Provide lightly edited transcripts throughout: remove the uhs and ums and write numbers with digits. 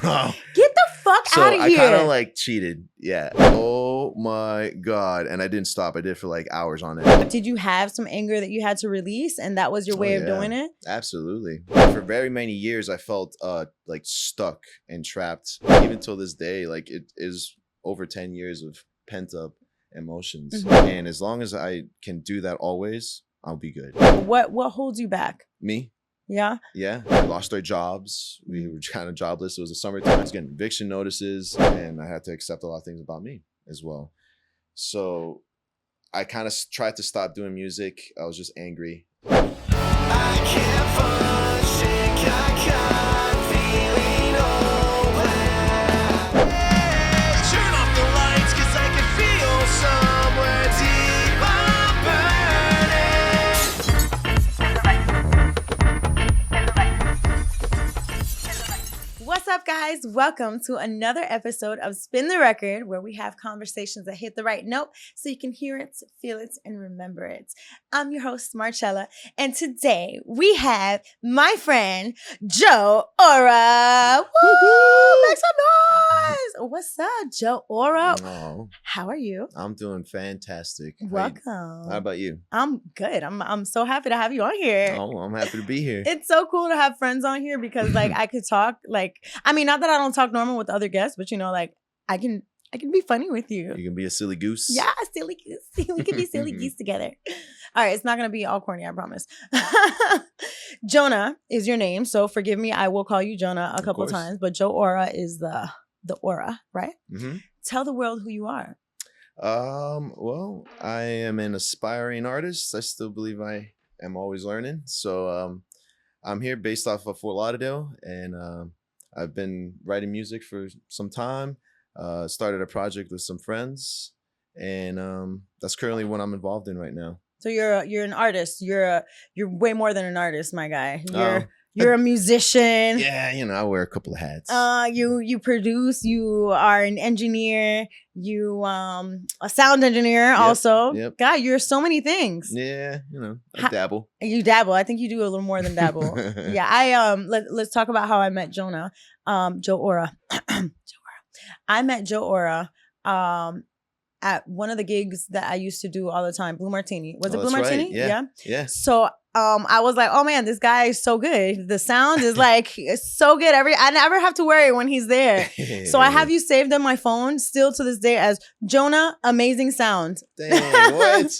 Get the fuck out of here. I kind of like cheated. Yeah. Oh my God. And I didn't stop. I did for like hours on it. Did you have some anger that you had to release and that was your way of doing it? Absolutely. For very many years, I felt like stuck and trapped. Even till this day, like it is over 10 years of pent up emotions. And as long as I can do that always, I'll be good. What holds you back? Me? Yeah. Yeah. We lost our jobs. We were kind of jobless. It was the summertime. I was getting eviction notices and I had to accept a lot of things about me as well. So I kind of tried to stop doing music. I was just angry. I can't function, feeling turn off the lights cause I can feel somewhere deep burning. What's up, guys? Welcome to another episode of Spin the Record, where we have conversations that hit the right note so you can hear it, feel it, and remember it. I'm your host, Marcella, and today we have my friend, Jo Ora. Woo! Make some noise! What's up, Jo Ora? Oh, how are you? I'm doing fantastic. Welcome. How about you? I'm good. I'm so happy to have you on here. Oh, I'm happy to be here. It's so cool to have friends on here because like I could talk not that I don't talk normal with other guests, but like I can be funny with you. You can be a silly goose. Yeah, silly goose. We can be silly geese together. All right, it's not gonna be all corny, I promise. Jonah is your name, so forgive me. I will call you Jonah a couple of times, but Jo Ora is the aura, right? Mm-hmm. Tell the world who you are. Well, I am an aspiring artist. I still believe I am always learning. So I'm here based off of Fort Lauderdale, and I've been writing music for some time. Started a project with some friends, and that's currently what I'm involved in right now. So you're an artist. You're way more than an artist, my guy. You're a musician. Yeah, I wear a couple of hats. You produce. You are an engineer. You a sound engineer also. Yep. God, you're so many things. Yeah, I dabble. You dabble. I think you do a little more than dabble. Yeah, let's talk about how I met Jonah. Jo Ora. Jo Ora. I met Jo Ora at one of the gigs that I used to do all the time, Blue Martini. Was it Blue Martini? Right. Yeah. So I was like, oh man, this guy is so good. The sound is like it's so good. I never have to worry when he's there. So I have you saved on my phone still to this day as Jonah Amazing Sound. Dang, what?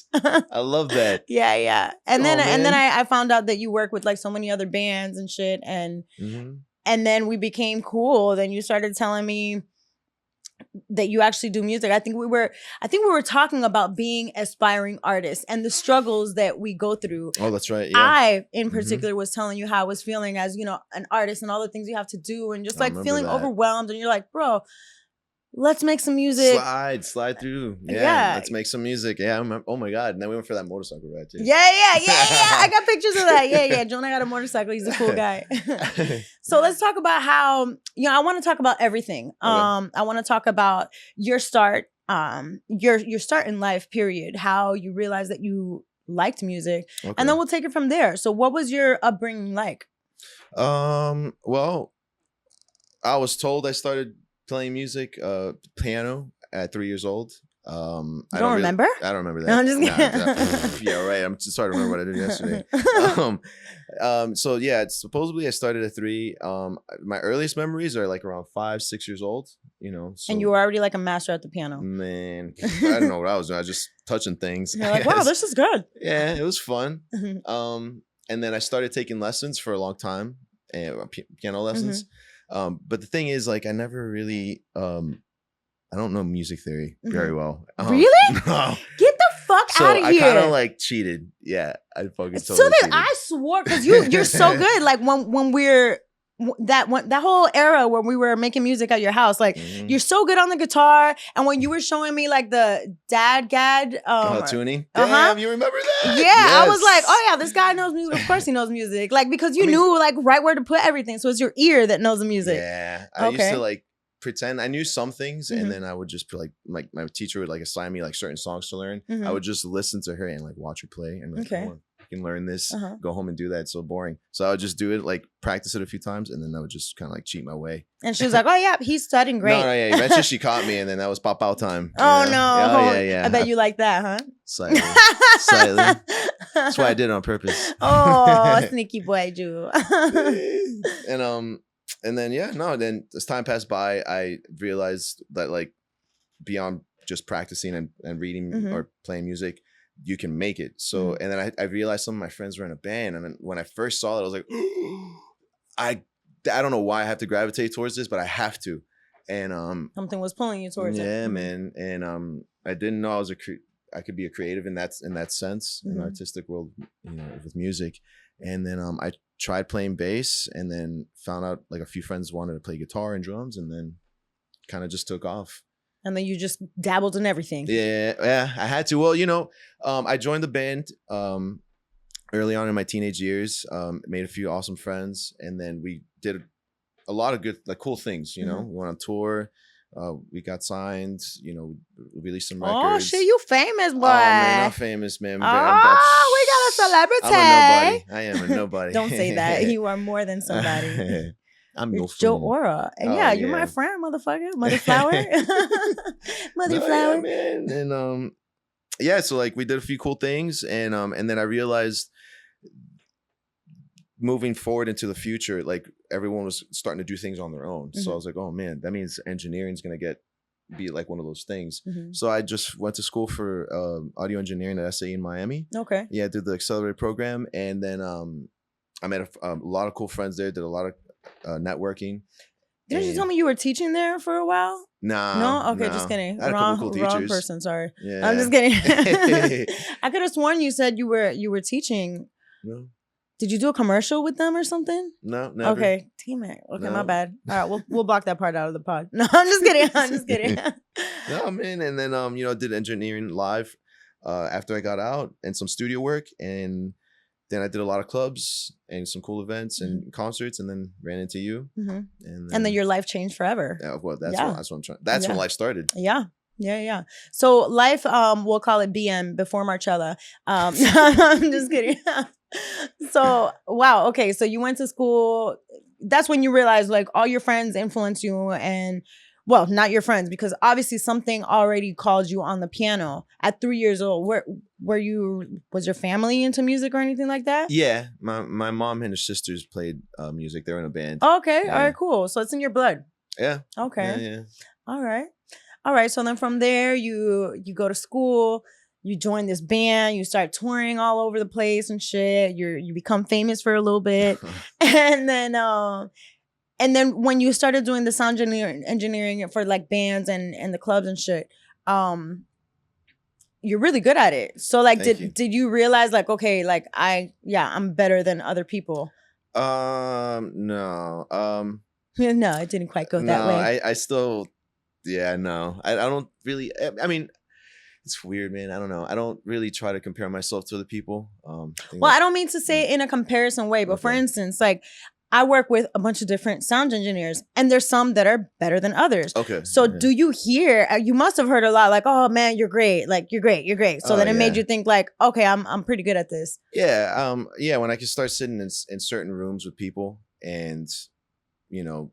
I love that. Yeah. And then I found out that you work with like so many other bands and shit, and then we became cool. Then you started telling me that you actually do music. I think we were talking about being aspiring artists and the struggles that we go through. Oh, that's right. Yeah. I, in particular, was telling you how I was feeling as, an artist and all the things you have to do and just like feeling overwhelmed. And you're like, bro, let's make some music. Slide through. Yeah. Let's make some music. Yeah. Oh my God. And then we went for that motorcycle ride too. Yeah. I got pictures of that. Yeah. Jonah got a motorcycle. He's a cool guy. So let's talk about how, I want to talk about everything. Okay. I want to talk about your start, your start in life, period. How you realized that you liked music. Okay. And then we'll take it from there. So what was your upbringing like? Well, I was told I started playing music, piano at 3 years old. I don't remember. I don't remember that. No, I'm just kidding. Yeah, right. I'm just starting to remember what I did yesterday. So yeah, supposedly I started at 3. My earliest memories are like around 5, 6 years old. So, and you were already like a master at the piano. Man, I don't know what I was doing. I was just touching things. You're like, wow, this is good. Yeah, it was fun. And then I started taking lessons for a long time, piano lessons. But the thing is, like, I never really, I don't know music theory very well. Really? No. Get the fuck out of here. I kind of like cheated. Yeah, I fucking totally so then cheated. I swore, because you're so good. Like when we're that whole era when we were making music at your house, like you're so good on the guitar, and when you were showing me like the dad gad tuning, damn, you remember that? Yeah, yes. I was like, oh yeah, this guy knows music. Of course he knows music, like because you knew like right where to put everything, so it's your ear that knows the music. Yeah, I used to like pretend I knew some things, and then I would just like my teacher would like assign me like certain songs to learn. I would just listen to her and like watch her play, and like, fucking learn this. Uh-huh. Go home and do that. It's so boring. So I would just do it, like practice it a few times, and then I would just kind of like cheat my way. And she was like, "Oh yeah, he's studying great." No, yeah. Eventually she caught me, and then that was pop out time. Oh you know? no! Oh yeah. I bet you like that, huh? Slightly. That's why I did it on purpose. Oh, sneaky boy, Jew. And then then as time passed by, I realized that like beyond just practicing and reading or playing music, you can make it. So and then I realized some of my friends were in a band, and then when I first saw it, I was like, I don't know why I have to gravitate towards this, but I have to. And something was pulling you towards it. Yeah, man. And I didn't know I could be a creative in that sense, in the artistic world, with music. And then I tried playing bass, and then found out like a few friends wanted to play guitar and drums, and then kind of just took off. And then you just dabbled in everything. Yeah, I had to. Well, I joined the band early on in my teenage years, made a few awesome friends, and then we did a lot of good, like cool things, we went on tour, we got signed, released some records. Oh shit, you famous, boy. Oh man, not famous, man. We got a celebrity. I'm a nobody. I am a nobody. Don't say that. You are more than somebody. I'm You're Jo Ora. And you're my friend, motherfucker. Mother flower. Mother flower. Yeah, man. And so like we did a few cool things, and then I realized moving forward into the future, like everyone was starting to do things on their own. So I was like, oh man, that means engineering is gonna be like one of those things. So I just went to school for audio engineering at SAE in Miami. Okay. Yeah, I did the accelerated program, and then I met a lot of cool friends there. Did a lot of networking. Didn't you tell me you were teaching there for a while? No. Okay, just kidding. I had a couple cool wrong teachers. person. Sorry. Yeah. I'm just kidding. I could have sworn you said you were teaching. No. Did you do a commercial with them or something? No, never. Okay, damn it. Okay, No. my bad. All right, we'll block that part out of the pod. No, I'm just kidding. I'm just kidding. No, man. And then did engineering live after I got out, and some studio work, and then I did a lot of clubs and some cool events and concerts, and then ran into you. And then your life changed forever. Yeah, well, that's what I'm trying. That's when life started. Yeah. So life, we'll call it BM, before Marcella. I'm just kidding. So wow, okay. So you went to school. That's when you realized like all your friends influenced you, and well, not your friends, because obviously something already called you on the piano at 3 years old. Was your family into music or anything like that? Yeah, my mom and her sisters played music. They were in a band. Okay, Yeah. all right, cool. So it's in your blood. Yeah. Okay. Yeah. All right. So then from there, you go to school. You join this band, you start touring all over the place and shit. You become famous for a little bit. And then when you started doing the sound engineering for like bands and the clubs and shit, you're really good at it. So like did you realize like, okay, like I'm better than other people? No. No, it didn't quite go that way. I still no. I don't really, I mean, it's weird, man. I don't know. I don't really try to compare myself to other people. I don't mean to say it in a comparison way, but for instance, like I work with a bunch of different sound engineers, and there's some that are better than others. Okay. So do you hear, you must have heard a lot like, oh man, you're great. Like you're great. So then it made you think like, okay, I'm pretty good at this. Yeah. When I could start sitting in certain rooms with people and,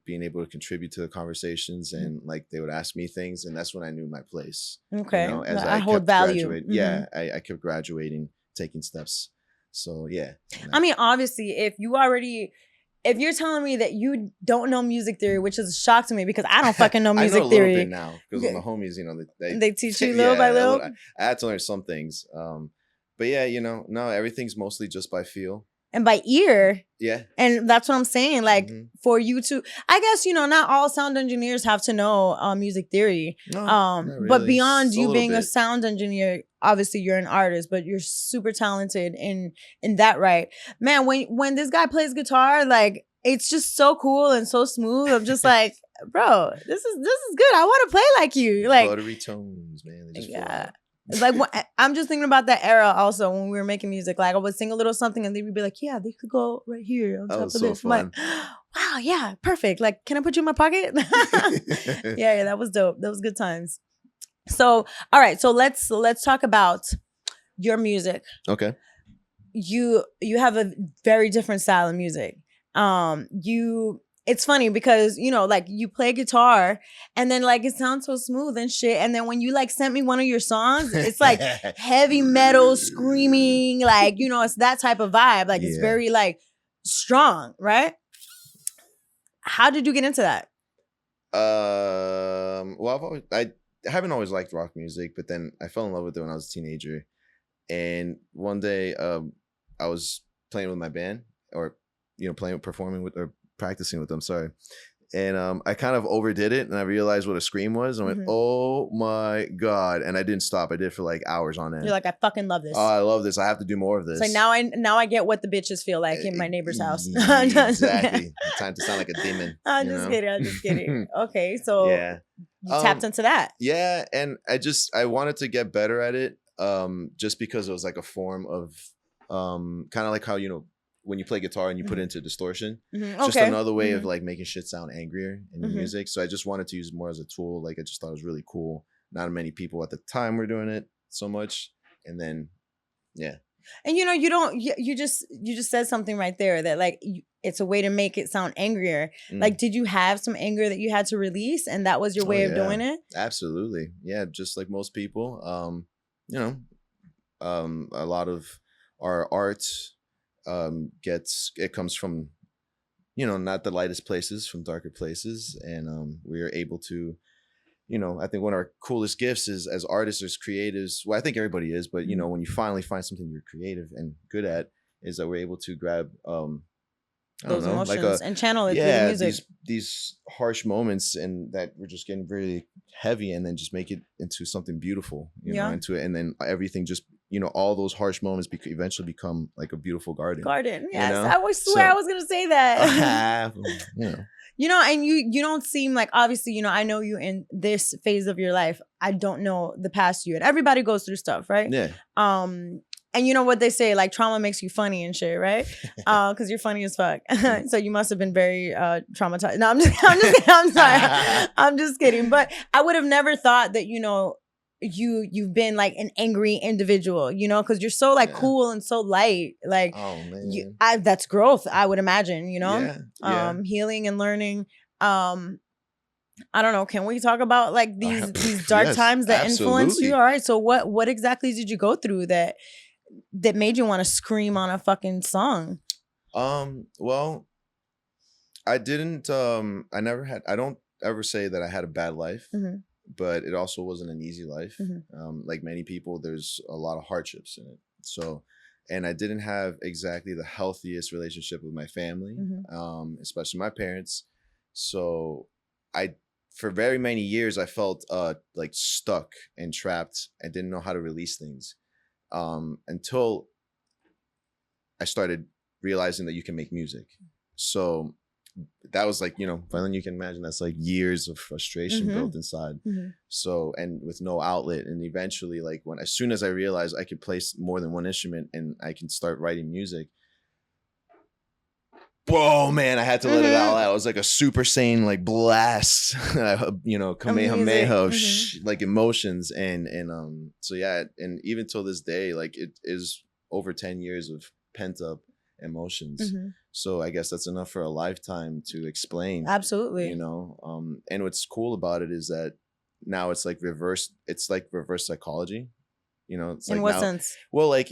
being able to contribute to the conversations, and like they would ask me things, and that's when I knew my place. Okay. As I hold value. Yeah. I kept graduating, taking steps. So yeah. I mean, obviously, if you're telling me that you don't know music theory, which is a shock to me because I don't fucking know music I know a theory. little bit now because the homies, they teach you little by little. I had to learn some things. But yeah, no, everything's mostly just by feel. And by ear. Yeah. And that's what I'm saying. Like for you to, I guess, not all sound engineers have to know music theory. No, not really. But beyond you being bit. a sound engineer, obviously you're an artist, but you're super talented in that, right? Man, when this guy plays guitar, like it's just so cool and so smooth. I'm just like, bro, this is good. I want to play like you. Like buttery tones, man. They just flow out. Like I'm just thinking about that era also when we were making music. Like I would sing a little something and they would be like, yeah, they could go right here on top of this. Fun. I'm like, wow, yeah, perfect. Like, can I put you in my pocket? yeah, that was dope. That was good times. So, all right. So let's talk about your music. Okay. you have a very different style of music. It's funny because, you know, like you play guitar and then like it sounds so smooth and shit. And then when you like sent me one of your songs, it's like heavy metal screaming, like, you know, it's that type of vibe. Like it's very like strong, right? How did you get into that? Well, I haven't always liked rock music, but then I fell in love with it when I was a teenager. And one day, I was playing with my band, or performing with or practicing with them. Sorry, and I kind of overdid it, and I realized what a scream was. And I went, "Oh my god!" And I didn't stop. I did it for like hours on end. You're like, I fucking love this. Oh, I love this. I have to do more of this. It's like now I get what the bitches feel like in my neighbor's house. Exactly. Time to sound like a demon. I'm just kidding. Okay, so you tapped into that. Yeah, and I wanted to get better at it. Just because it was like a form of kind of like how, when you play guitar and you put it into distortion, just another way of like making shit sound angrier in the music. So I just wanted to use it more as a tool. Like I just thought it was really cool. Not many people at the time were doing it so much. And then, yeah. And you just said something right there that like it's a way to make it sound angrier. Like, did you have some anger that you had to release, and that was your way of doing it? Absolutely, yeah. Just like most people, a lot of our art comes from not the lightest places, from darker places, and we are able to. I think one of our coolest gifts is as artists, as creatives. Well, I think everybody is, but when you finally find something you're creative and good at, is that we're able to grab those emotions and channel it through the music. These harsh moments, and that we're just getting really heavy, and then just make it into something beautiful, into it, and then everything just all those harsh moments eventually become like a beautiful garden. Yes, I always swear I was gonna say that. And you don't seem like, obviously, I know you in this phase of your life. I don't know the past you, and everybody goes through stuff, right? Yeah. And you know what they say, like trauma makes you funny and shit, right? Because you're funny as fuck. So you must have been very traumatized. No, I'm just kidding. I'm sorry. I'm just kidding. But I would have never thought that, you've been like an angry individual, because you're so like cool and so light. Like, oh man, that's growth, I would imagine. Healing and learning. I don't know. Can we talk about like these dark times that influenced you? All right. So what exactly did you go through that made you want to scream on a fucking song? Well, I didn't. I don't ever say that I had a bad life. But it also wasn't an easy life. Like many people, there's a lot of hardships in it. So, and I didn't have exactly the healthiest relationship with my family, especially my parents. So for very many years, I felt like stuck and trapped. I didn't know how to release things until I started realizing that you can make music. So that was like, then you can imagine that's like years of frustration built inside. So, and with no outlet. And eventually, like as soon as I realized I could play more than one instrument and I can start writing music, whoa, man, I had to let it all out. It was like a Super Saiyan like blast, Kamehameha, like emotions. And so yeah, and even till this day, like it is over 10 years of pent up emotions. So I guess that's enough for a lifetime to explain. Absolutely. And what's cool about it is that now it's like reverse psychology. It's in like what sense? Well, like,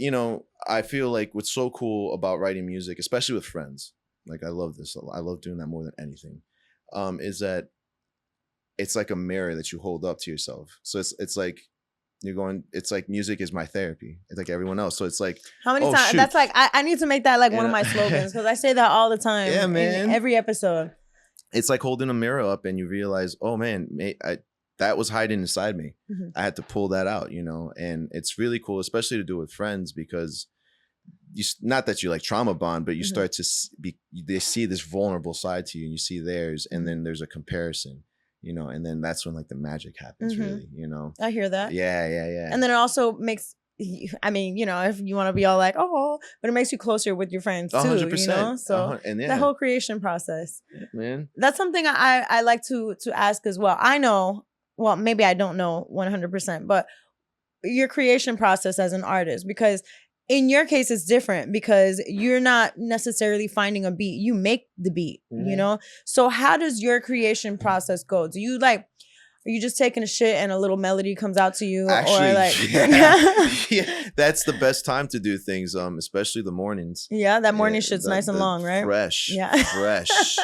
I feel like what's so cool about writing music, especially with friends, like I love this. I love doing that more than anything. Is that it's like a mirror that you hold up to yourself. So it's like it's like music is my therapy. It's like everyone else. So it's like, how many times? That's like, I need to make that like one of my slogans, because I say that all the time. Yeah, man. In every episode. It's like holding a mirror up and you realize, oh man, that was hiding inside me. I had to pull that out, and it's really cool, especially to do with friends, because not that you like trauma bond, but you start to they see this vulnerable side to you and you see theirs, and then there's a comparison. And then that's when like the magic happens, really, I hear that. Yeah. And then it also makes, if you want to be all like, oh, but it makes you closer with your friends too, 100%. So that whole creation process, man, that's something I like to ask as well. I know, well, maybe I don't know 100%, but your creation process as an artist, because in your case, it's different because you're not necessarily finding a beat. You make the beat, you know? So how does your creation process go? Do you like, are you just taking a shit and a little melody comes out to you? Actually, or like, yeah, that's the best time to do things, especially the mornings. Yeah, that morning shit's nice and long, right? Fresh. Yeah. Fresh,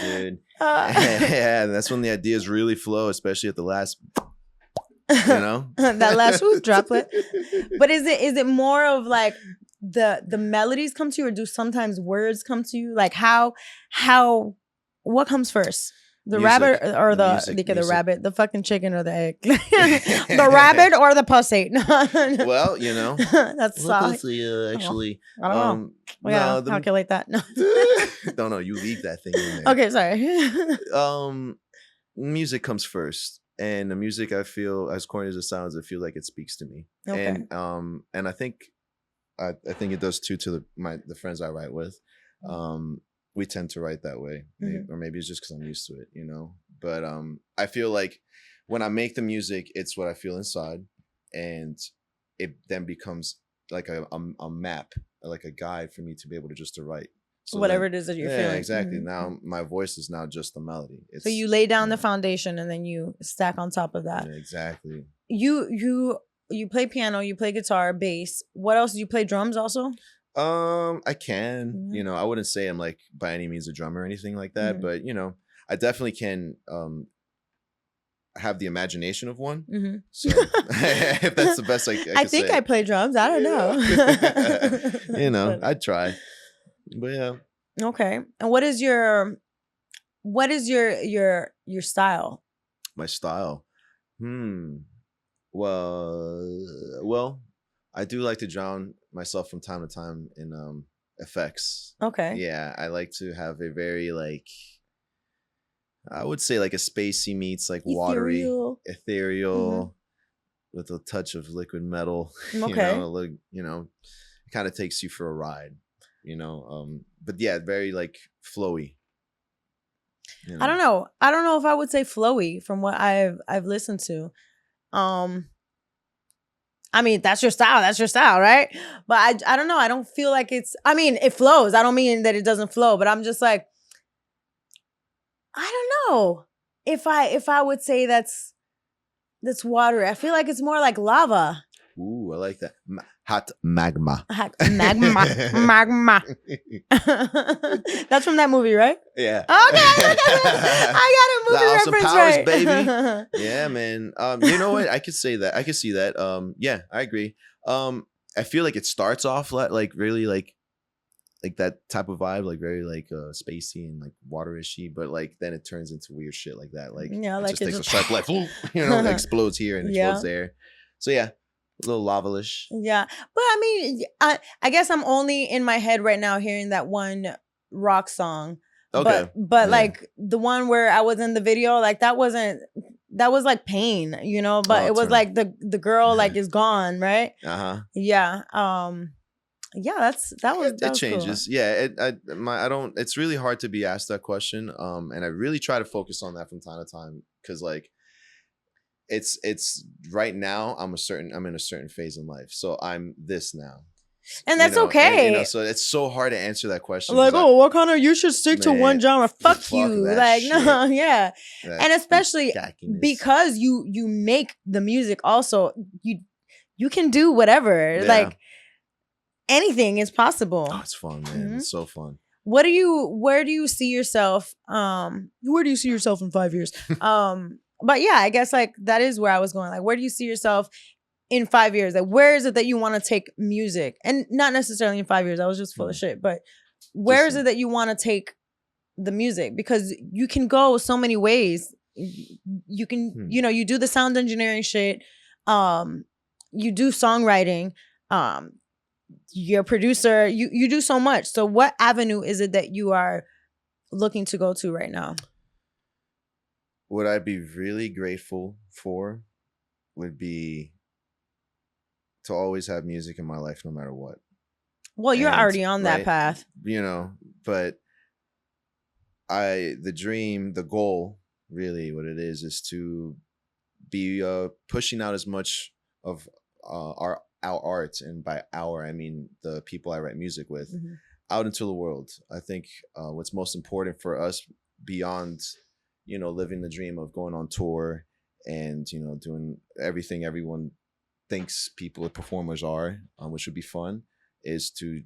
dude. Yeah, that's when the ideas really flow, especially at the last, that last droplet. But is it more of like the melodies come to you, or do sometimes words come to you? Like how what comes first? The Music. rabbit or the music. the rabbit, the fucking chicken or the egg? The rabbit or the pussy? Well, That's pussy, actually. I don't know. Yeah, calculate that. No. No, you leave that thing in there. Okay, sorry. Music comes first, and the music, I feel, as corny as it sounds, I feel like it speaks to me. Okay. And I think it does too to the friends I write with. We tend to write that way, or maybe it's just because I'm used to it, But I feel like when I make the music, it's what I feel inside, and it then becomes like a map, like a guide for me to be able to write. So whatever it is that you're feeling. Yeah, exactly. Now my voice is now just the melody. So you lay down the foundation and then you stack on top of that. Yeah, exactly. You play piano, you play guitar, bass. What else? Do you play drums also? I can. I wouldn't say I'm like by any means a drummer or anything like that, but I definitely can have the imagination of one. So if that's the best I think say. I play drums. I don't know. I'd try. But yeah. Okay. And what is your style? My style. Well, I do like to drown myself from time to time in effects. Okay. Yeah, I like to have a very I would say like a spacey meets like watery, ethereal, with a touch of liquid metal. Okay. It kind of takes you for a ride. But yeah, very like flowy. I don't know if I would say flowy from what I've listened to. I mean, that's your style, right? But I don't know. I don't feel like it's, I mean, it flows. I don't mean that it doesn't flow, but I'm just like, I don't know if I would say that's water. I feel like it's more like lava. Ooh, I like that. Hot magma. Magma. That's from that movie, right? Yeah. Okay, I got a movie reference powers, right. Baby. Yeah, man. You know what? I could say that. I could see that. Yeah, I agree. I feel like it starts off like really like that type of vibe, like very like spacey and like waterishy, but like then it turns into weird shit like that. Like yeah, like it just takes a sharp left, it explodes here and explodes there. So yeah. A little lavalish. Yeah. But I mean, I guess I'm only in my head right now hearing that one rock song. Okay. But like the one where I was in the video, like that was like pain, but it was like the girl like is gone, right? Yeah. Yeah, that changes. Cool. Yeah, I don't. It's really hard to be asked that question. And I really try to focus on that from time to time because like it's right now I'm in a certain phase in life, so I'm this now, and that's okay. And, so it's so hard to answer that question. Like, what kind of? You should stick to one genre. Fuck you. Like, shit. No, yeah. And especially because you make the music. Also, you can do whatever. Yeah. Like anything is possible. Oh, it's fun, man. It's so fun. Where do you see yourself? Where do you see yourself in 5 years? But yeah, I guess like that is where I was going. Like, where do you see yourself in 5 years? Like, where is it that you want to take music? And not necessarily in 5 years. I was just full of shit. But where is it that you want to take the music? Because you can go so many ways. You can, you do the sound engineering shit. You do songwriting. You're a producer. You do so much. So what avenue is it that you are looking to go to right now? What I'd be really grateful for would be to always have music in my life no matter what. Well, you're already on that path. But the dream, the goal, really what it is to be pushing out as much of our our art, and by our I mean the people I write music with, Mhm. out into the world. I think what's most important for us beyond, living the dream of going on tour and doing everything everyone thinks people performers are, which would be fun, is to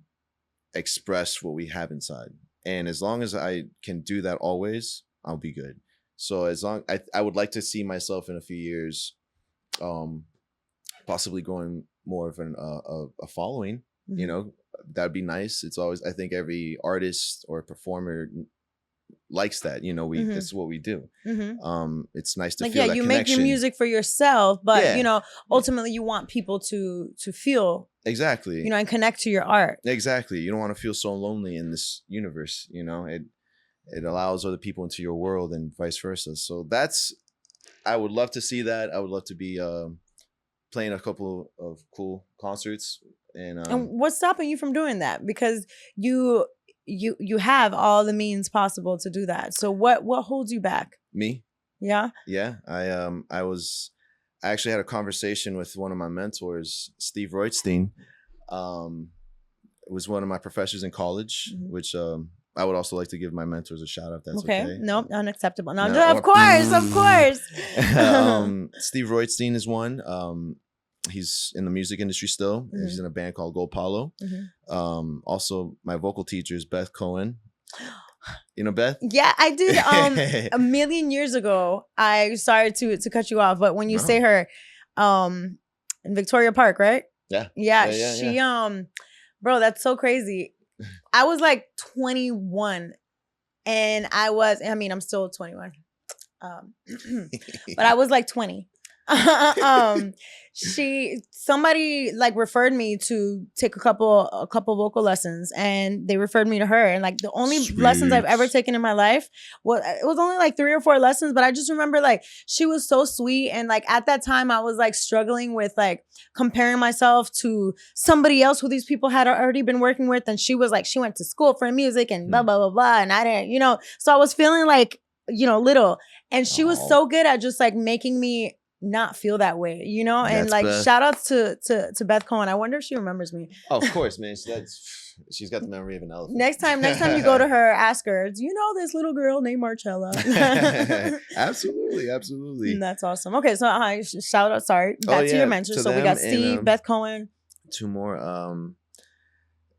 express what we have inside. And as long as I can do that always, I'll be good. So as long I would like to see myself in a few years, um, possibly going more of a following. Mhm. That'd be nice. It's always, I think every artist or performer likes that. We Mhm. That's what we do. Mhm. It's nice to Like, feel yeah, that you make your connection. music for yourself, but Yeah, ultimately you want people to feel, exactly. and connect to your art. Exactly. You don't want to feel so lonely in this universe. It allows other people into your world and vice versa. So I would love to see that. I would love to be playing a couple of cool concerts. And And what's stopping you from doing that? Because you you have all the means possible to do that. So what holds you back? me, Yeah. yeah, I actually had a conversation with one of my mentors, Steve Reutzstein. Um, it was one of my professors in college, Mhm. which I would also like to give my mentors a shout out if that's Okay. okay. Nope. Unacceptable. No, No, of course, of course. Steve Reutzstein is one. He's in the music industry still. He's Mhm. in a band called Gold Palo. Mhm. Also, my vocal teacher is Beth Cohen. You know Beth? Yeah, I did a million years ago. I sorry to cut you off, but when you say No. her in Victoria Park, right? Yeah. Yeah, Yeah. she bro, that's so crazy. I was like 21 and I'm still 21. Um but I was like 20. um somebody like referred me to take a couple vocal lessons, and they referred me to her, and like the only lessons I've Sweet. ever taken in my life was only like 3 or 4 lessons, but I just remember like she was so sweet, and like at that time I was like struggling with like comparing myself to somebody else who these people had already been working with, and she was like she went to school for music and blah blah blah blah, and I didn't, so I was feeling like little, and she was Oh, so good at just like making me not feel that way, and that's like Beth. shout outs to Beth Cohen. I wonder if she remembers me. Oh, of course, man. She's got the memory of an elephant. Next time you go to her, ask her, do you know this little girl named Marcella? Absolutely. That's awesome. Okay, so shout out, sorry, Oh back to your yeah, mentors. to So we them got and Steve, Beth Cohen. two more.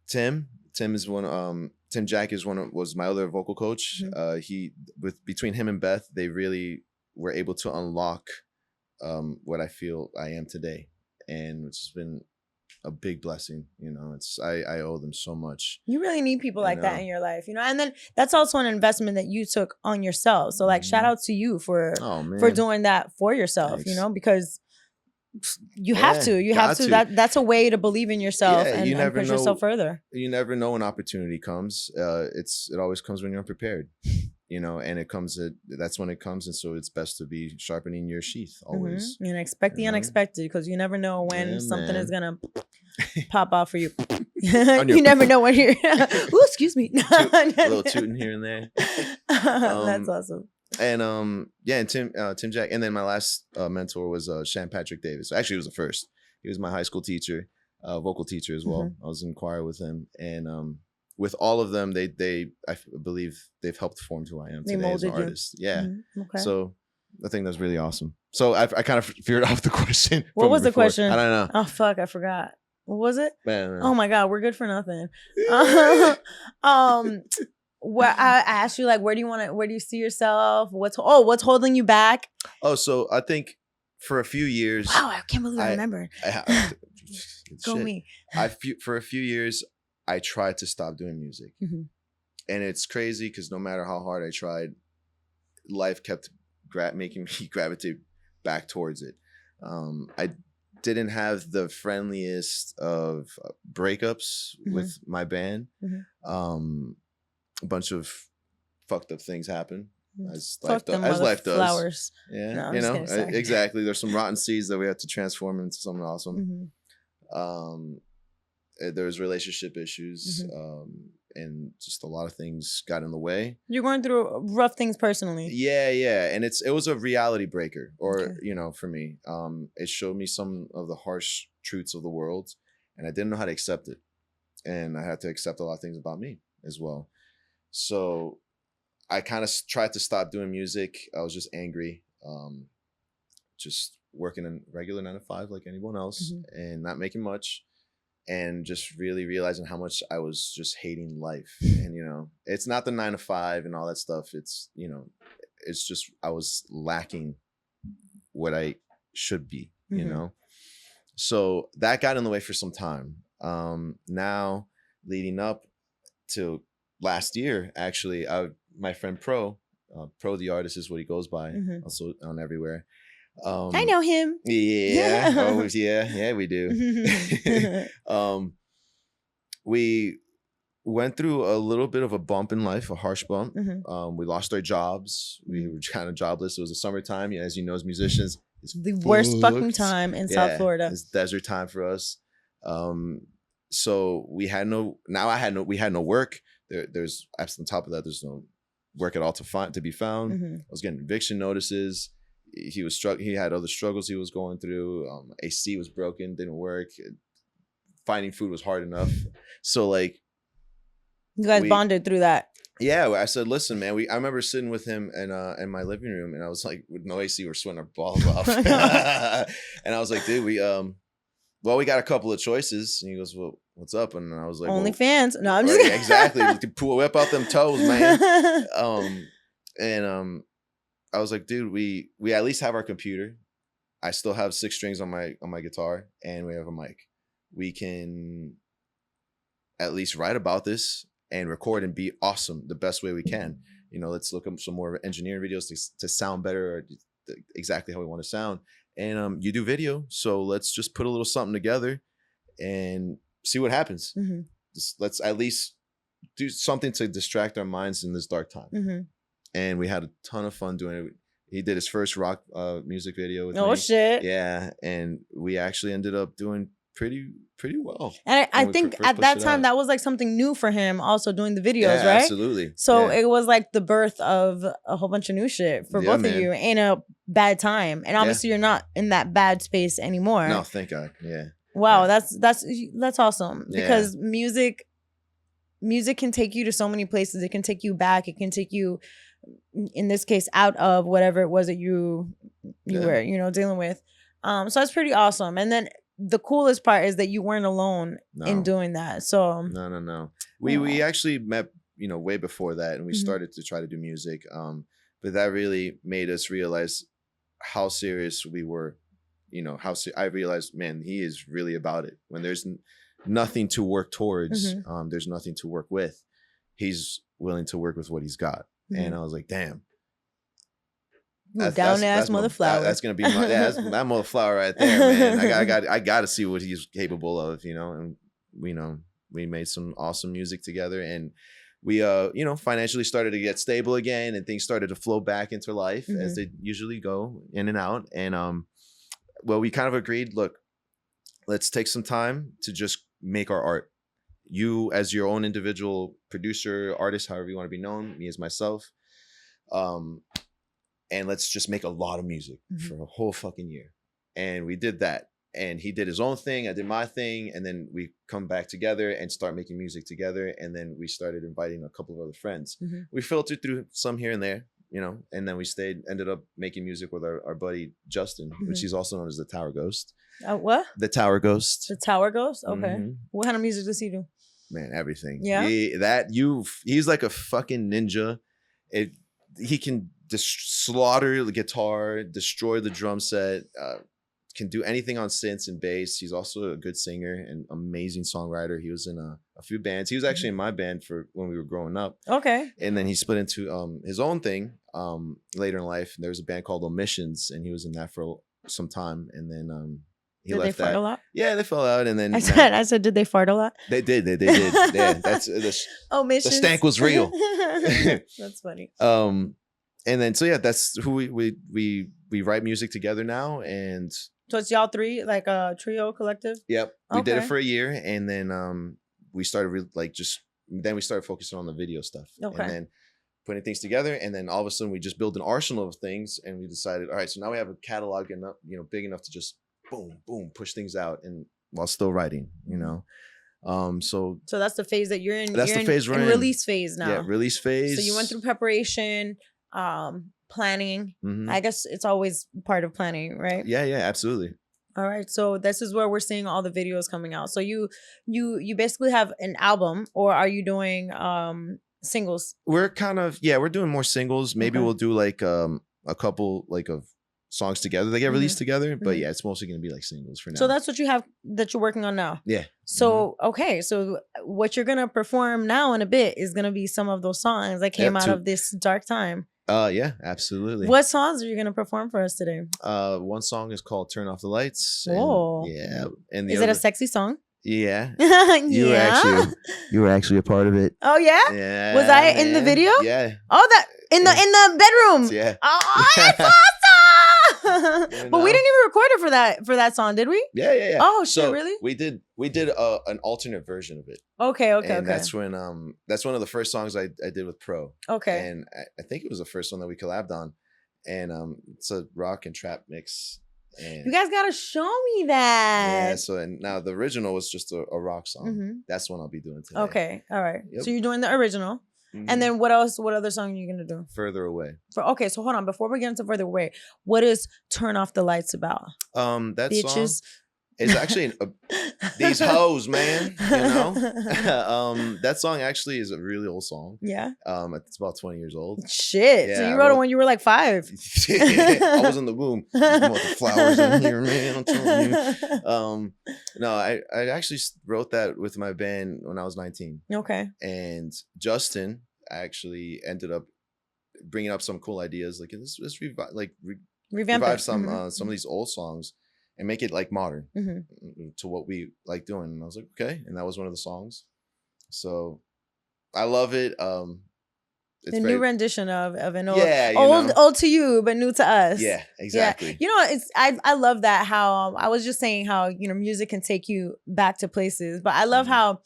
Tim is one. Tim Jack was my other vocal coach. Mhm. Between him and Beth, they really were able to unlock what I feel I am today, and which has been a big blessing. I owe them so much. You really need people You like that know. in your life, and then that's also an investment that you took on yourself. So like shout Mhm. out to you for Oh man, doing that for yourself, thanks. because you have Yeah, to. You have got to. to. That's a way to believe in yourself Yeah, and push yourself further. you never know when opportunity comes. It always comes when you're unprepared. And that's when it comes, and so it's best to be sharpening your sheath always. And expect the You know? unexpected, because you never know when Yeah, something is man. gonna pop out for you. On your You never know when you're. Ooh, excuse me. a little tooting here and there. That's awesome. And yeah, and Tim Jack, and then my last mentor was Shan Patrick Davis. Actually, he was the first. He was my high school teacher, vocal teacher as well. I was in choir with him, and with all of them, I believe they've helped form who I am They today as an molded you. artist. Yeah. Okay. So I think that's really awesome. So I kind of veered off the question. What was the before. question? I don't know. Oh fuck, I forgot. What was it? Man. Oh my god, we're good for nothing. Where I asked you, like, where do you see yourself? What's holding you back? Oh, so I think for a few years. Wow, I can't believe I remembered. Go me. For a few years, I tried to stop doing music, and it's crazy because no matter how hard I tried, life kept making me gravitate back towards it. I didn't have the friendliest of breakups with my band. A bunch of fucked up things happen, as life does. Flowers. Yeah, No, exactly. There's some rotten seeds that we have to transform into something awesome. There's relationship issues. and just a lot of things got in the way. You're going through rough things personally. Yeah, and it was a reality breaker, or Okay. for me, it showed me some of the harsh truths of the world, and I didn't know how to accept it, and I had to accept a lot of things about me as well. So I kind of tried to stop doing music. I was just angry, just working a regular 9 to 5 like anyone else, and not making much, and just really realizing how much I was just hating life. And it's not the 9 to 5 and all that stuff. It's it's just I was lacking what I should be. So that got in the way for some time. Now leading up to last year, actually, my friend Pro the artist is what he goes by, also on everywhere. I know him. Yeah, always, yeah, we do. We went through a little bit of a bump in life, a harsh bump. We lost our jobs. We were kind of jobless. It was the summertime. As you know, as musicians, it's the worst fucking time in South Florida. It's desert time for us. So we had no work. There's on top of that, there's no work at all to be found. I was getting eviction notices. He had other struggles he was going through. AC was broken, didn't work. Finding food was hard enough. So like, you guys bonded through that. Yeah, I said, listen, man. I remember sitting with him in my living room, and I was like, with no AC, we're sweating our balls off. And I was like, dude, we got a couple of choices. And he goes, well, what's up? And I was like, OnlyFans. No, I'm just kidding. Exactly. Whip out them toes, man. I was like, dude, we at least have our computer. I still have 6 strings on my guitar, and we have a mic. We can at least write about this and record and be awesome the best way we can. Let's look up some more engineering videos to sound better, or exactly how we want to sound. And you do video, so let's just put a little something together and see what happens. Let's at least do something to distract our minds in this dark time. And we had a ton of fun doing it. He did his first rock music video with me. Oh shit! Yeah, and we actually ended up doing pretty well. And I think at that time that was like something new for him, also doing the videos, right? Absolutely. So it was like the birth of a whole bunch of new shit for both of you in a bad time. And obviously you're not in that bad space anymore. No, thank God. Yeah. Wow, that's awesome. Because music can take you to so many places. It can take you back. It can take you, in this case, out of whatever it was that you were, dealing with. So that's pretty awesome. And then the coolest part is that you weren't alone in doing that. So no. We actually met, way before that, and we started to try to do music. But that really made us realize how serious we were. I realized, man, he is really about it. When there's nothing to work towards, there's nothing to work with. He's willing to work with what he's got. And I was like, damn. Down ass mother flower. That's gonna be that mother flower right there, man. I got to see what he's capable of, and we made some awesome music together, and we financially started to get stable again, and things started to flow back into life as they usually go in and out. And we kind of agreed, look, let's take some time to just make our art. You as your own individual producer, artist, however you want to be known, me as myself. And let's just make a lot of music for a whole fucking year. And we did that. And he did his own thing. I did my thing. And then we come back together and start making music together. And then we started inviting a couple of other friends. We filtered through some here and there, and then we ended up making music with our buddy Justin, which he's also known as the Tower Ghost. What? The Tower Ghost. The Tower Ghost? Okay. What kind of music does he do? Man, everything. Yeah. He's like a fucking ninja. He can slaughter the guitar, destroy the drum set, can do anything on synths and bass. He's also a good singer and amazing songwriter. He was in a few bands. He was actually in my band for when we were growing up. Okay. And then he split into his own thing later in life. There was a band called Omissions, and he was in that for some time. And then he left that. Did they fart a lot? Yeah, they fell out. And then I said, did they fart a lot? They did. Yeah, that's the stank was real. That's funny. And then that's who we write music together now. And so it's y'all three, like a trio collective? Yep. We did it for a year, and then we started just then we started focusing on the video stuff. Okay. And then putting things together, and then all of a sudden we just built an arsenal of things, and we decided, all right, so now we have a catalog enough, big enough to just boom, boom, push things out, and while still writing, So that's the phase that you're in. That's you're the phase we're in. Release phase now. Yeah, release phase. So you went through preparation, planning. Mhm. I guess it's always part of planning, right? Yeah, absolutely. All right, so this is where we're seeing all the videos coming out. So you basically have an album, or are you doing singles? We're kind of we're doing more singles. Maybe Okay. we'll do like a couple like of songs together. They get released together, but yeah, it's mostly gonna be like singles for now. So that's what you have that you're working on now. Yeah. So okay, so what you're gonna perform now in a bit is gonna be some of those songs that came out of this dark time. Yeah, absolutely. What songs are you gonna perform for us today? One song is called "Turn Off the Lights." Oh, yeah. And is it a sexy song? Yeah. Yeah. You were actually a part of it. Oh yeah. Yeah. Was I in the video? Yeah. Oh, that in the bedroom. Yeah. Oh, that's awesome. But we didn't even record it for that song, did we? Yeah. Oh shit, so really? We did an alternate version of it. Okay. And that's when that's one of the first songs I did with Pro. Okay. And I think it was the first one that we collabed on. And it's a rock and trap mix. And you guys gotta show me that. Yeah, so and now the original was just a rock song. Mm-hmm. That's what I'll be doing today. Okay, all right. Yep. So you're doing the original. And then what else? What other song are you gonna do? Further Away. Okay, so hold on. Before we get into Further Away, what is Turn Off the Lights about? That Bitches. song is actually these hoes, man. That song actually is a really old song. Yeah. It's about 20 years old. Shit. Yeah, so you wrote it when you were like 5. I was in the womb. You want the flowers in here, man. I'm telling you. No, I actually wrote that with my band when I was 19. Okay. And Justin actually ended up bringing up some cool ideas, like let's revive some of these old songs and make it like modern to what we like doing. And I was like, okay, and that was one of the songs. So I love it. It's the new rendition of an old old to you but new to us. Yeah, exactly. Yeah. I love that, how I was just saying how music can take you back to places, but I love how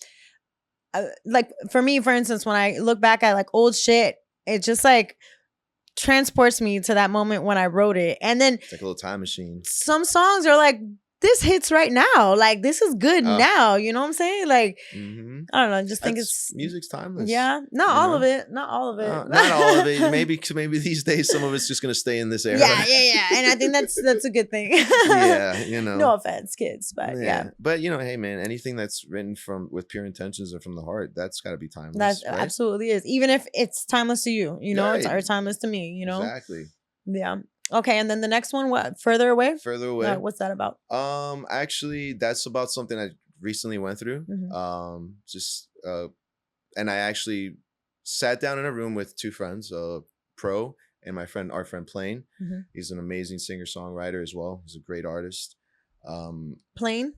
like for me, for instance, when I look back at like old shit, it just like transports me to that moment when I wrote it. And then it's like a little time machine. Some songs are like, this hits right now. Like, this is good now. You know what I'm saying? Like, I don't know. I just think music's timeless. Yeah. Not all of it. Not all of it. Not all of it. Maybe these days some of it's just going to stay in this era. Yeah. And I think that's a good thing. Yeah, No offense, kids. But yeah. But, hey, man, anything that's written with pure intentions and from the heart, that's got to be timeless. That right? absolutely is. Even if it's timeless to you, it's timeless to me, Exactly. Yeah. Okay, and then the next one, what? Further Away? Further Away. What's that about? Actually, that's about something I recently went through. And I actually sat down in a room with 2 friends, Pro and our friend Plain. He's an amazing singer-songwriter as well. He's a great artist. Plain.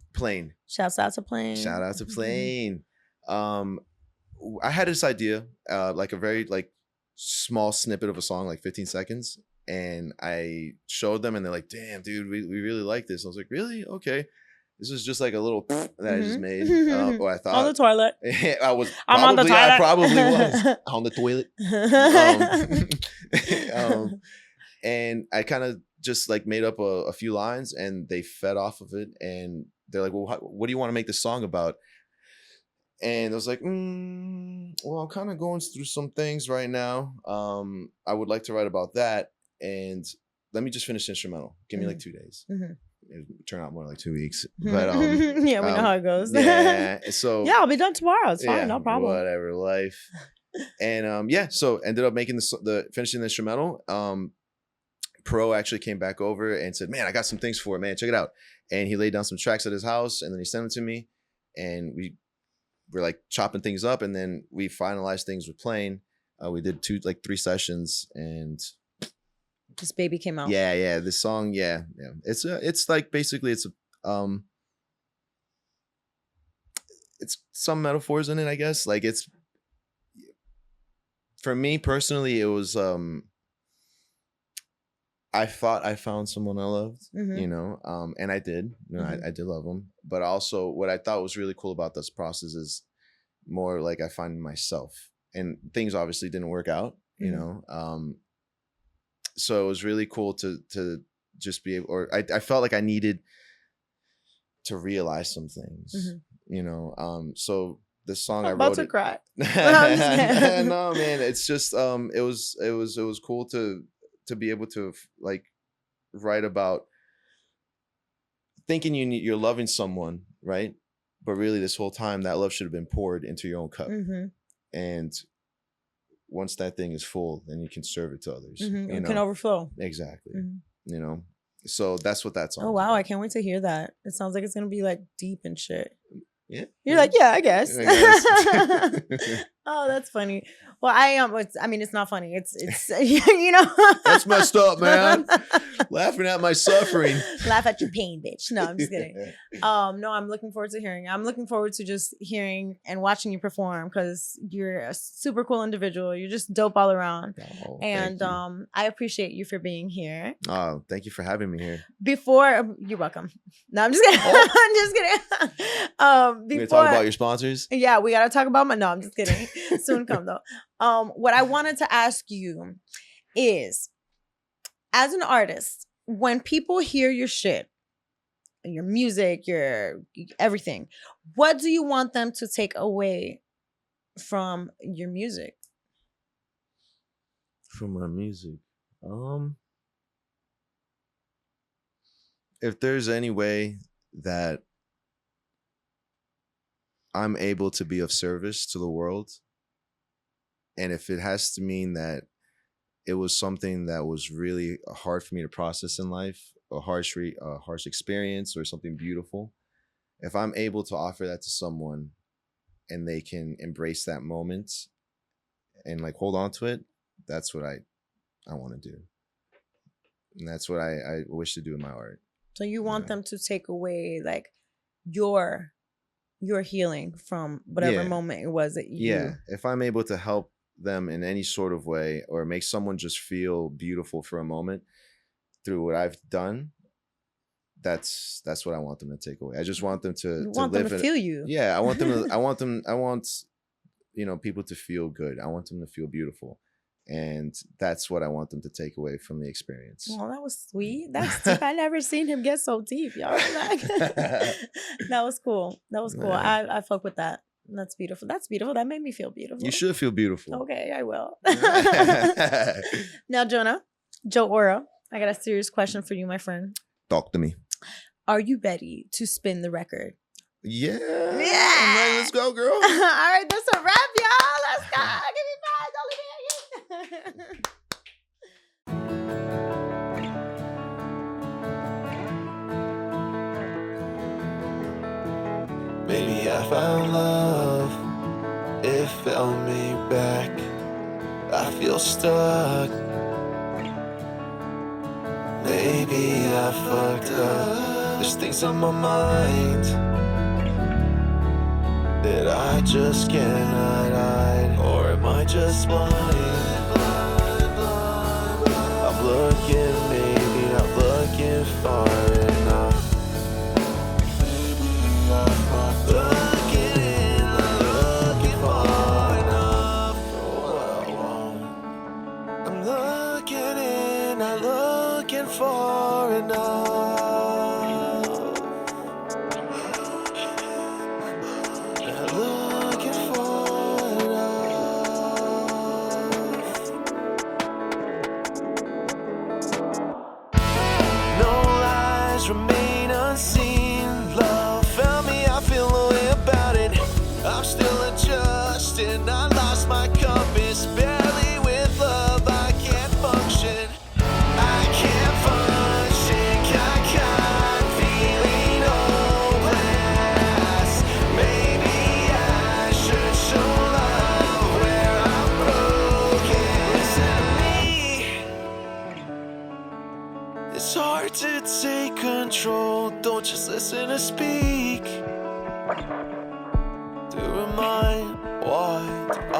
Shouts out to Plain. Shout out to Plain. I had this idea, like a very small snippet of a song, like 15 seconds. And I showed them and they're like, damn, dude, we really like this. I was like, really? Okay. This is just like a little that I just made. Or I thought. On the toilet. I'm on the toilet. I probably was on the toilet. And I kind of just made up a few lines and they fed off of it. And they're like, well, what do you want to make this song about? And I was like, well, I'm kind of going through some things right now. I would like to write about that. And let me just finish the instrumental. Give me 2 days. It turned out more like 2 weeks. But yeah, we know how it goes. Yeah. So yeah, I'll be done tomorrow. It's fine, no problem. Whatever, life. And so ended up making finishing the instrumental. Pro actually came back over and said, man, I got some things for it, man. Check it out. And he laid down some tracks at his house and then he sent them to me. And we're chopping things up, and then we finalized things with Plain. We did 3 sessions, and this baby came out. Yeah. This song, yeah. It's basically it's some metaphors in it, I guess. It's for me personally, it was I thought I found someone I loved, and I did. I did love him. But also, what I thought was really cool about this process is more like I find myself. And things obviously didn't work out, you know. So it was really cool to just be able, or I felt like I needed to realize some things, you know. So the song I'm I about wrote to it. cry. No, man, it's just it was cool to be able to like write about thinking you're loving someone, right? But really, this whole time, that love should have been poured into your own cup. And once that thing is full, then you can serve it to others. It can overflow. Exactly. You know, so that's what that song. Oh wow, I can't wait to hear that. It sounds like it's gonna be like deep and shit. Yeah. You're like, yeah, I guess. I guess. Oh, that's funny. Well, I mean, it's not funny. It's you know. That's messed up, man. Laughing at my suffering. Laugh at your pain, bitch. No, I'm just kidding. No, I'm looking forward to hearing. I'm looking forward to just hearing and watching you perform because you're a super cool individual. You're just dope all around. Oh, and I appreciate you for being here. Oh, thank you for having me here. You're welcome. No, I'm just kidding. I'm just kidding. We gonna talk about your sponsors? Yeah, we gotta talk about no, I'm just kidding. Soon come though. What I wanted to ask you is, as an artist, when people hear your shit, your music, your everything, what do you want them to take away from your music? From my music, if there's any way that I'm able to be of service to the world, and if it has to mean that it was something that was really hard for me to process in life, a harsh experience or something beautiful, if I'm able to offer that to someone and they can embrace that moment and like hold on to it, that's what I want to do. And that's what I wish to do in my art. So you want them to take away like your healing from whatever moment it was that you... Yeah, if I'm able to help them in any sort of way or make someone just feel beautiful for a moment through what I've done, that's what I want them to take away. I just want them to feel you. Yeah, I want them to, I want you know, people to feel good. I want them to feel beautiful. And that's what I want them to take away from the experience. Oh, that was sweet. That's deep. I never seen him get so deep, y'all. Like, that was cool. That was cool. I fuck with that. That's beautiful. That's beautiful. That made me feel beautiful. You should feel beautiful. Okay, I will. Now, Jo Ora, I got a serious question for you, my friend. Talk to me. Are you ready to spin the record? Yeah. I'm ready. Let's go, girl. All right, that's a wrap, y'all. Let's go. Give me five. Don't leave me again. Maybe I found love, it felt me back. I feel stuck. Maybe I fucked up. There's things on my mind that I just cannot hide. Or am I just blind? I'm looking, maybe not looking far enough. Far enough. Looking far enough. No lies remain unseen. Love found me, I feel a way about it. I'm still adjusting. I lost my compass. Barely with love, I can't function. I can't function, I'm feeling hopeless. Maybe I should show love where I'm broken. Listen to me. It's hard to take control, don't just listen to speak. To remind, why do I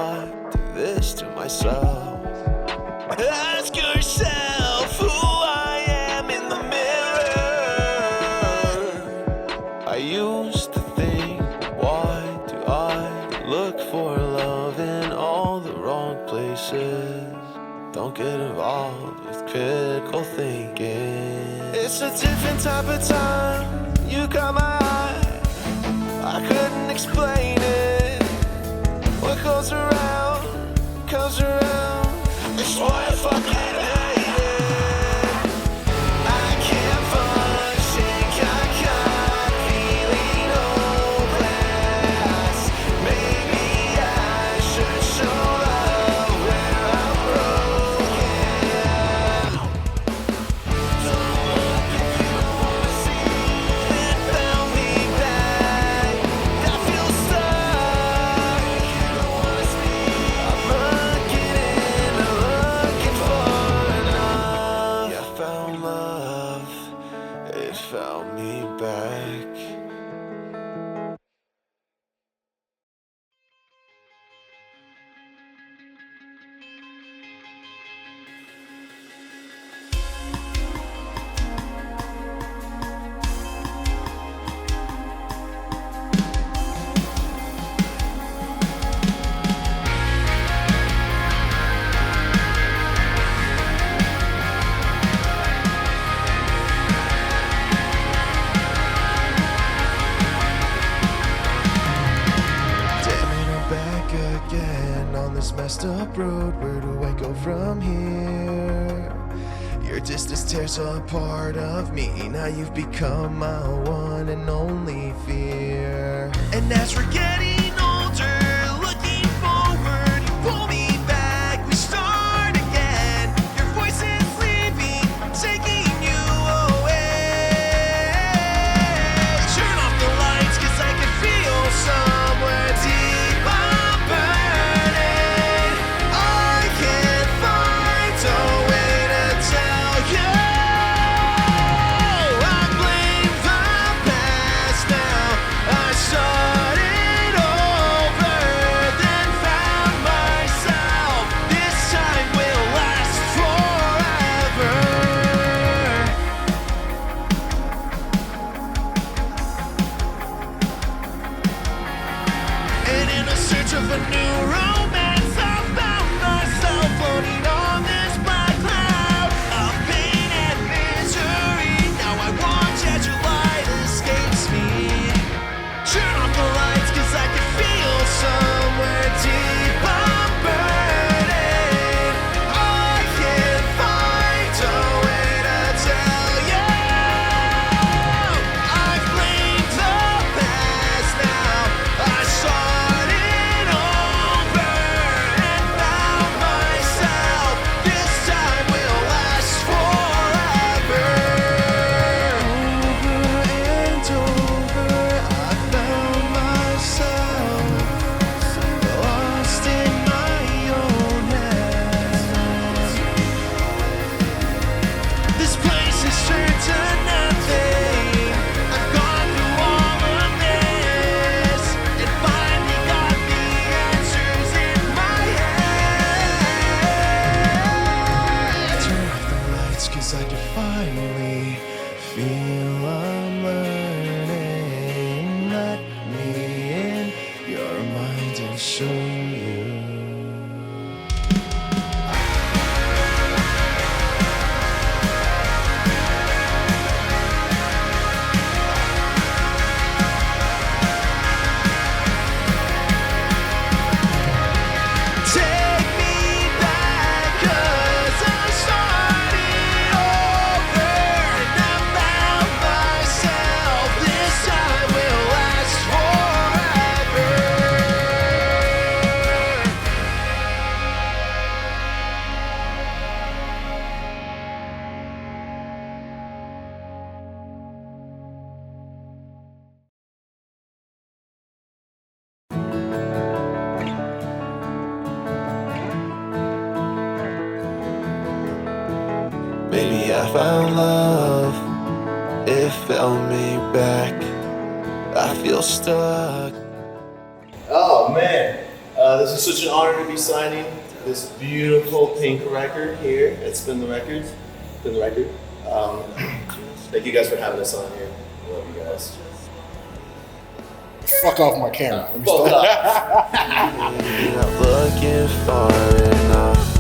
do this to myself? Ask yourself who I am in the mirror. I used to think, why do I look begin. It's a different type of time. You caught my eye. I couldn't explain it. What goes around comes around. That's why I fucking hate it. I can't function, I got feeling hopeless. Maybe I should show love where I'm broken. Don't look if you wanna see. It found me back. I feel stuck. You don't wanna speak. I'm looking in, I'm looking for enough. Yeah, I found love. It found me back. Damn it, I'm back again on this messed up road. Where do I go from here? Your distance tears a part of me. Now you've become my one and only fear. And as we're getting older, looking forward, you pull me back, we start again. Your voice is leaving, taking you away. Turn off the lights, 'cause I can feel somewhere deep I'm burning. I can't find a way to tell you. I blame the past now. I started over, then found myself. This time will last forever. And in a search of a new romance, I found myself floating on this black cloud of pain and misery. Now I watch as your light escapes me. Turn off the lights, 'cause I can feel somewhere deep I'm burning. I can't find a way to tell you. I blame the past now. I started over and found myself. This time will last forever. Over and over, I found myself lost in my own head. This place has turned to nothing. I've gone through all of this and finally got the answers in my head. Turn off the lights, 'cause I can finally feel I'm learning. Let me in your mind and show you. Take me back, 'cause I started over and I found myself. This time will last forever. Maybe I found love, it found me back. I feel stuck. Oh man, this is such an honor to be signing this beautiful pink record here at Spin the Records. Spin the Record. Thank you guys for having us on here. Love you guys. Fuck off my camera. Fuck up. Not looking far enough.